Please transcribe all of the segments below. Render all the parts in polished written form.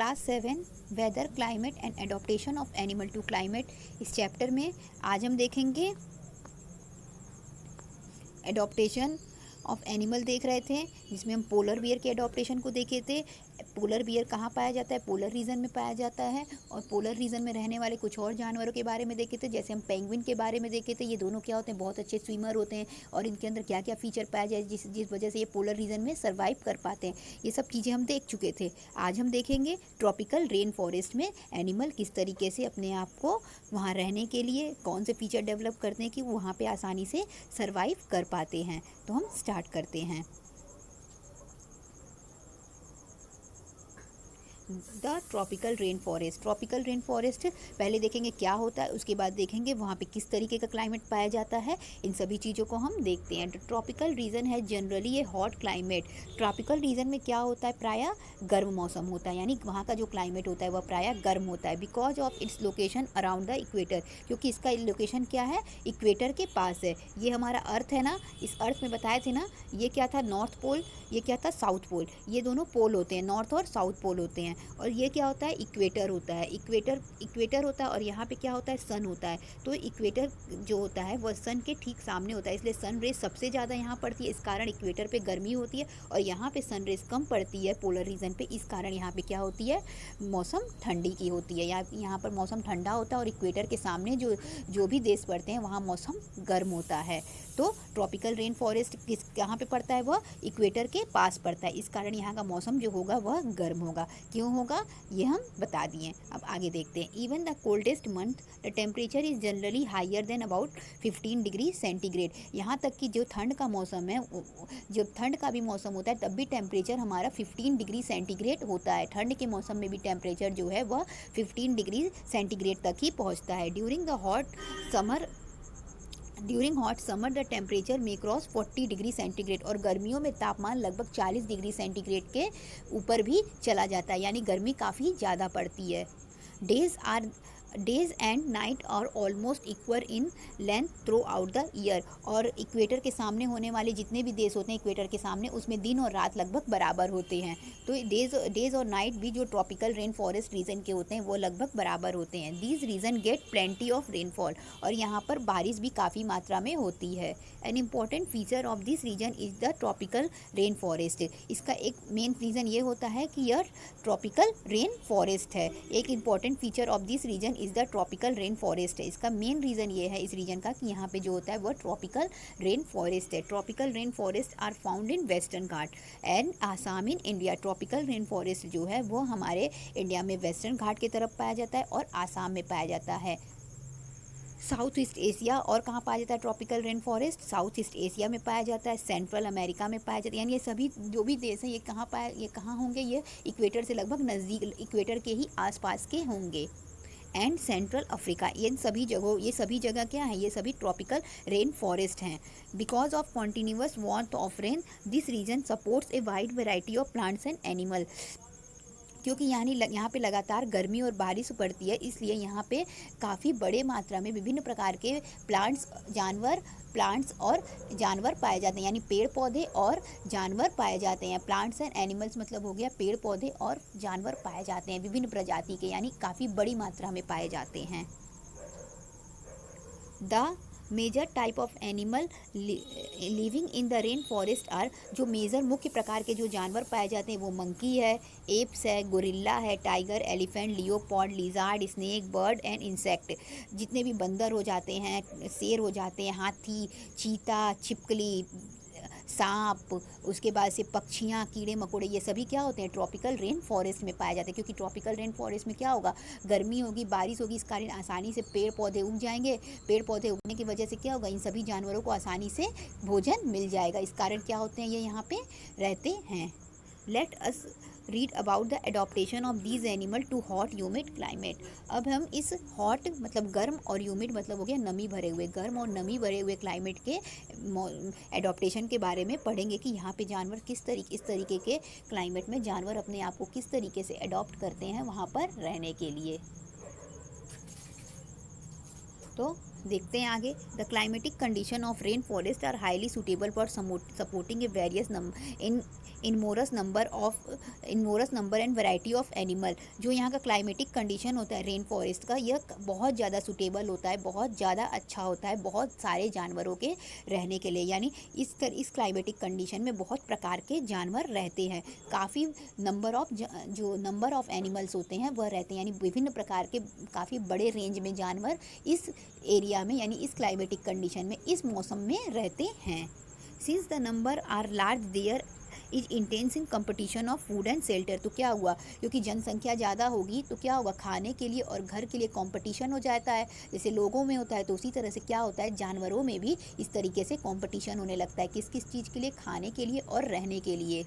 Class 7 weather climate and adaptation of animal to climate. इस chapter में आज हम देखेंगे एडॉप्टेशन ऑफ एनिमल देख रहे थे, जिसमें हम पोलर बियर के एडॉप्टेशन को देखे थे। पोलर बियर कहाँ पाया जाता है? पोलर रीजन में पाया जाता है। और पोलर रीजन में रहने वाले कुछ और जानवरों के बारे में देखे थे, जैसे हम पेंगुइन के बारे में देखे थे। ये दोनों क्या होते हैं? बहुत अच्छे स्विमर होते हैं और इनके अंदर क्या क्या फीचर पाया जाए जिस वजह से ये पोलर रीजन में सर्वाइव कर पाते हैं। ये सब चीज़ें हम देख चुके थे। आज हम देखेंगे ट्रॉपिकल रेन फॉरेस्ट में एनिमल किस तरीके से अपने आप को वहाँ रहने के लिए कौन से फीचर डेवलप करते हैं कि वो वहाँ पे आसानी से सर्वाइव कर पाते हैं। तो हम स्टार्ट करते हैं। The tropical rain forest. Tropical rain forest पहले देखेंगे क्या होता है, उसके बाद देखेंगे वहाँ पे किस तरीके का क्लाइमेट पाया जाता है। इन सभी चीज़ों को हम देखते हैं। ट्रॉपिकल रीजन है जनरली ये हॉट क्लाइमेट। ट्रॉपिकल रीजन में क्या होता है? प्रायः गर्म मौसम होता है, यानी वहाँ का जो क्लाइमेट होता है वह प्रायः गर्म होता है। Because of its location around the equator, क्योंकि इसका लोकेशन क्या है? इक्वेटर के पास है। ये हमारा अर्थ है ना, इस अर्थ में बताए थे ना, ये क्या था? नॉर्थ पोल, ये क्या था? South pole. ये दोनों पोल होते हैं, नॉर्थ और साउथ पोल होते हैं। और ये क्या होता है? इक्वेटर होता है। इक्वेटर होता है और यहाँ पे क्या होता है? सन होता है। तो इक्वेटर जो होता है वह सन के ठीक सामने होता है, इसलिए सन रेज सबसे ज़्यादा यहाँ पड़ती है। इस कारण इक्वेटर पे गर्मी होती है और यहाँ पे सन रेज कम पड़ती है पोलर रीजन पे। इस कारण यहाँ पे क्या होती है? मौसम ठंडी की होती है। यहाँ पर मौसम ठंडा होता है और इक्वेटर के सामने जो भी देश पड़ते हैं वहाँ मौसम गर्म होता है। तो ट्रॉपिकल रेन फॉरेस्ट कहाँ पे पड़ता है? वह इक्वेटर के पास पड़ता है। इस कारण यहाँ का मौसम जो होगा वह गर्म होगा। क्यों होगा ये हम बता दिए। अब आगे देखते हैं। Even the coldest month the temperature is generally higher than about 15 degree centigrade. यहाँ तक कि जो ठंड का मौसम है, जब ठंड का भी मौसम होता है तब भी टेम्परेचर हमारा 15 डिग्री सेंटीग्रेड होता है। ठंड के मौसम में भी टेम्परेचर जो है वह 15 डिग्री सेंटीग्रेड तक ही पहुँचता है। During hot summer the temperature may cross 40 degree centigrade. और गर्मियों में तापमान लगभग 40 डिग्री सेंटीग्रेड के ऊपर भी चला जाता है, यानी गर्मी काफ़ी ज़्यादा पड़ती है। Days and night are almost equal in length throughout the year. और इक्वेटर के सामने होने वाले जितने भी देश होते हैं इक्वेटर के सामने, उसमें दिन और रात लगभग बराबर होते हैं। तो डेज और नाइट भी जो ट्रॉपिकल रेन फॉरेस्ट रीजन के होते हैं वो लगभग बराबर होते हैं। These region get plenty of rainfall. और यहाँ पर बारिश भी काफ़ी मात्रा में होती है। An important feature of this region is the tropical rain forest. इसका एक मेन रीज़न ये होता है कि यह ट्रॉपिकल रेन फॉरेस्ट है। एक important feature of this region is the tropical rain forest है। इसका मेन रीज़न ये है इस रीजन का कि यहाँ पे जो होता है वह ट्रॉपिकल रेन फॉरेस्ट है। Tropical rain forest are found in western Ghat and Assam in India. Tropical rain forest जो है वो हमारे इंडिया में वेस्टर्न घाट की तरफ पाया जाता है और आसाम में पाया जाता है। साउथ ईस्ट एशिया और कहाँ पाया जाता है tropical rain forest? South east Asia में पाया जाता है, सेंट्रल अमेरिका में पाया जाता है। यानी ये सभी जो भी देश हैं ये कहाँ होंगे? ये इक्वेटर से लगभग नज़दीक, इक्वेटर के ही आसपास के होंगे। एंड सेंट्रल अफ्रीका, ये सभी जगह क्या है? ये सभी ट्रॉपिकल रेन फॉरेस्ट हैं। Because of continuous warmth of rain this region supports a wide variety of plants and animal. क्योंकि यहाँ पे लगातार गर्मी और बारिश पड़ती है, इसलिए यहाँ पे काफ़ी बड़े मात्रा में विभिन्न प्रकार के प्लांट्स और जानवर पाए जाते हैं। यानी पेड़ पौधे और जानवर पाए जाते हैं। प्लांट्स एंड एनिमल्स मतलब हो गया पेड़ पौधे और जानवर पाए जाते हैं विभिन्न प्रजाति के, यानी काफ़ी बड़ी मात्रा में पाए जाते हैं। The major type of animal living in the rain forest are, जो मेजर मुख्य प्रकार के जो जानवर पाए जाते हैं वो मंकी है, एप्स है, गोरिल्ला है, tiger, elephant, leopard, lizard, snake, bird and insect. जितने भी बंदर हो जाते हैं, शेर हो जाते हैं, हाथी, चीता, छिपकली, सांप, उसके बाद से पक्षियाँ, कीड़े मकोड़े, ये सभी क्या होते हैं? ट्रॉपिकल रेन फॉरेस्ट में पाए जाते हैं। क्योंकि ट्रॉपिकल रेन फॉरेस्ट में क्या होगा? गर्मी होगी, बारिश होगी, इस कारण आसानी से पेड़ पौधे उग जाएंगे। पेड़ पौधे उगने की वजह से क्या होगा? इन सभी जानवरों को आसानी से भोजन मिल जाएगा। इस कारण क्या होते हैं? ये यहाँ पे रहते हैं। Let us read about the adaptation of these animal to hot humid climate. अब हम इस हॉट मतलब गर्म और ह्यूमिड मतलब हो गया नमी भरे हुए, गर्म और नमी भरे हुए क्लाइमेट के एडॉप्टेशन के बारे में पढ़ेंगे कि यहाँ पे जानवर इस तरीके के क्लाइमेट में जानवर अपने आप को किस तरीके से एडॉप्ट करते हैं वहाँ पर रहने के लिए। तो देखते हैं आगे। The climatic condition of rain forest are highly suitable for supporting a various in enormous number and variety of animal. जो यहाँ का क्लाइमेटिक कंडीशन होता है रेन फॉरेस्ट का, यह बहुत ज़्यादा सुटेबल होता है, बहुत ज़्यादा अच्छा होता है बहुत सारे जानवरों के रहने के लिए। यानी इस क्लाइमेटिक कंडीशन में बहुत प्रकार के जानवर रहते हैं, काफ़ी नंबर ऑफ एनिमल्स होते हैं वह रहते हैं, यानी विभिन्न प्रकार के काफ़ी बड़े रेंज में जानवर इस एरिया में यानी इस क्लाइमेटिक कंडीशन में इस मौसम में रहते हैं। Since the number are large there is intense in competition of food and shelter. तो क्या हुआ, क्योंकि जनसंख्या ज़्यादा होगी तो क्या होगा, खाने के लिए और घर के लिए कंपटीशन हो जाता है। जैसे लोगों में होता है तो उसी तरह से क्या होता है, जानवरों में भी इस तरीके से कंपटीशन होने लगता है, किस किस चीज़ के लिए, खाने के लिए और रहने के लिए।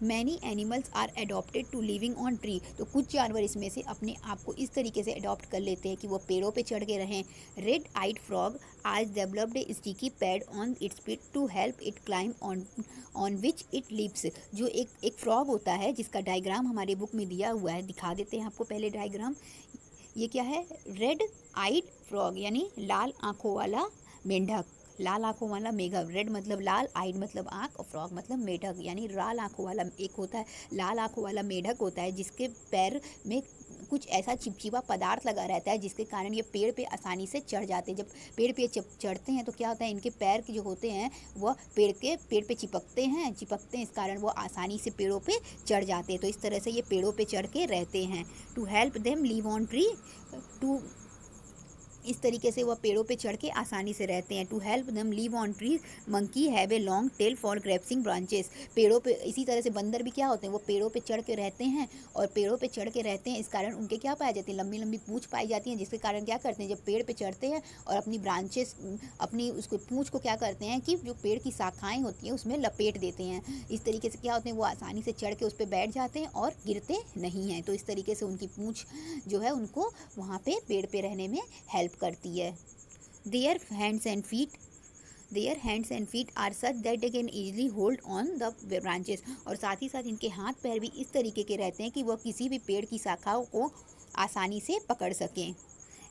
Many animals are adapted to living on tree. तो कुछ जानवर इसमें से अपने आप को इस तरीके से अडॉप्ट कर लेते हैं कि वो पेड़ों पे चढ़ के रहें। Red eyed frog has developed a sticky pad on its feet to help it climb on which it lives. जो एक फ्रॉग होता है जिसका डायग्राम हमारे बुक में दिया हुआ है, दिखा देते हैं आपको पहले डायग्राम। ये क्या है, रेड आइड फ्रॉग यानी लाल आँखों वाला मेंढक, लाल आँखों वाला मेघक। रेड मतलब लाल, आइड मतलब आँख और फ्रॉग मतलब मेढक, यानी लाल आँखों वाला एक होता है, लाल आँखों वाला मेढक होता है जिसके पैर में कुछ ऐसा चिपचिपा पदार्थ लगा रहता है जिसके कारण ये पेड़ पे आसानी से चढ़ जाते हैं। जब पेड़ पे चढ़ते हैं तो क्या होता है, इनके पैर जो होते हैं वह पेड़ पे चिपकते हैं, इस कारण वो आसानी से पेड़ों पे चढ़ जाते हैं। तो इस तरह से ये पेड़ों पे चढ़ के रहते हैं। To help them live on tree, इस तरीके से वह पेड़ों पे चढ़ के आसानी से रहते हैं। To help them live on tree monkey have a long tail for grasping branches. पेड़ों पे इसी तरह से बंदर भी क्या होते हैं, वो पेड़ों पे चढ़ के रहते हैं और पेड़ों पे चढ़ के रहते हैं, इस कारण उनके क्या पाए जाते हैं, लंबी लंबी पूँछ पाई जाती हैं, जिसके कारण क्या करते हैं, जब पेड़ पे चढ़ते हैं और अपनी ब्रांचेस अपनी उसको पूँछ को क्या करते हैं कि जो पेड़ की शाखाएँ होती हैं उसमें लपेट देते हैं। इस तरीके से क्या होते हैं, वो आसानी से चढ़ के उस पर बैठ जाते हैं और गिरते नहीं हैं। तो इस तरीके से उनकी पूँछ जो है उनको वहाँ पे पेड़ पे रहने में हेल्प करती है। Their hands and feet are such that they can easily hold on the branches। और साथ ही साथ इनके हाथ पैर भी इस तरीके के रहते हैं कि वह किसी भी पेड़ की शाखाओं को आसानी से पकड़ सकें।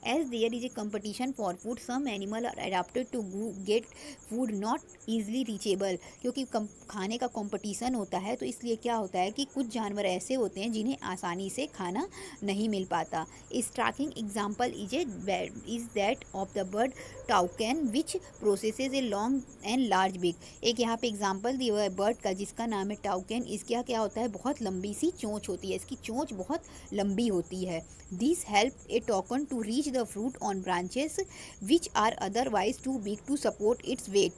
As there is a competition for food, some animals are adapted to get food not easily reachable। क्योंकि खाने का कंपटीशन होता है तो इसलिए क्या होता है कि कुछ जानवर ऐसे होते हैं जिन्हें आसानी से खाना नहीं मिल पाता। Striking example is that of the bird toucan which possesses a long and large beak. एक यहाँ पे एग्जाम्पल दिया हुआ है बर्ड का जिसका नाम है टाउकेन। इसका क्या होता है, बहुत लंबी सी चोंच होती है, इसकी चोंच बहुत लंबी होती है। This help a toucan to reach the fruit on branches which are otherwise too big to support its weight.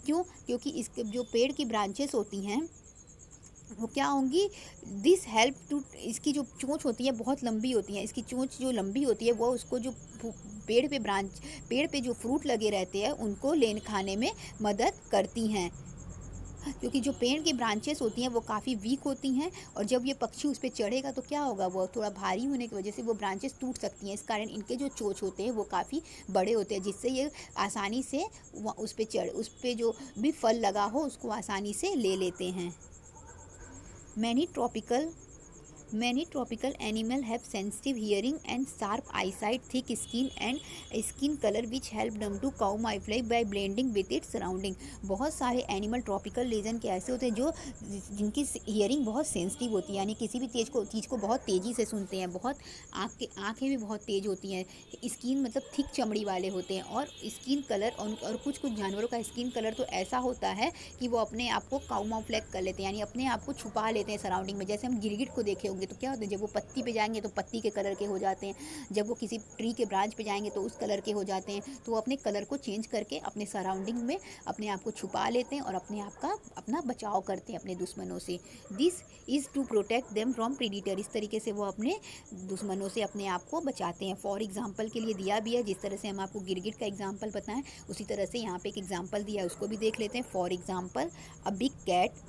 क्यों, क्योंकि इसके जो पेड़ की ब्रांचेस होती हैं वो क्या होंगी, दिस हेल्प टू, इसकी जो चोंच होती है बहुत लंबी होती है, इसकी चोंच जो लंबी होती है वो उसको जो पेड़ पे जो फ्रूट लगे रहते हैं उनको खाने में मदद करती हैं। क्योंकि जो पेड़ की ब्रांचेस होती हैं वो काफ़ी वीक होती हैं और जब ये पक्षी उस पर चढ़ेगा तो क्या होगा, वो थोड़ा भारी होने की वजह से वो ब्रांचेस टूट सकती हैं। इस कारण इनके जो चोंच होते हैं वो काफ़ी बड़े होते हैं जिससे ये आसानी से उस पर जो भी फल लगा हो उसको आसानी से ले लेते हैं। Many tropical animals have sensitive hearing and sharp eyesight, thick skin and skin color which help them to camouflage by blending with its surrounding। बहुत सारे एनिमल ट्रॉपिकल रीजन के ऐसे होते हैं जो जिनकी हियरिंग बहुत सेंसिटिव होती है, यानी किसी भी चीज़ को बहुत तेज़ी से सुनते हैं, बहुत आँखें भी बहुत तेज़ होती हैं, स्किन मतलब थिक चमड़ी वाले होते हैं और स्किन कलर और कुछ जानवरों का स्किन कलर तो ऐसा होता है कि वो अपने आप को कामोफ्लेज कर लेते हैं, यानी अपने आप को छुपा लेते हैं सराउंडिंग में। जैसे हम गिरगिट को देखे होंगे तो क्या होता है, जब वो पत्ती पे जाएंगे तो पत्ती के कलर के हो जाते हैं, जब वो किसी ट्री के ब्रांच पे जाएंगे तो उस कलर के हो जाते हैं। तो वो अपने कलर को चेंज करके अपने सराउंडिंग में अपने आप को छुपा लेते हैं और अपना बचाव करते हैं अपने दुश्मनों से। This is to protect them from predator. इस तरीके से वो अपने दुश्मनों से अपने आप को बचाते हैं। फॉर एग्जाम्पल के लिए दिया भी है, जिस तरह से हम आपको गिरगिट का एग्जाम्पल बताएं उसी तरह से यहाँ पे एक एग्जाम्पल दिया है, उसको भी देख लेते हैं। For example a big cat,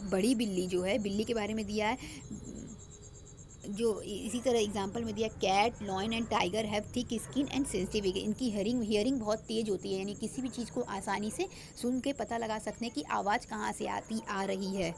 बड़ी बिल्ली जो है, बिल्ली के बारे में दिया है जो इसी तरह एग्जाम्पल में दिया, cat, lion and tiger have thick skin and sensitive. इनकी हियरिंग बहुत तेज़ होती है, यानी किसी भी चीज़ को आसानी से सुन के पता लगा सकते हैं कि आवाज़ कहाँ से आ रही है।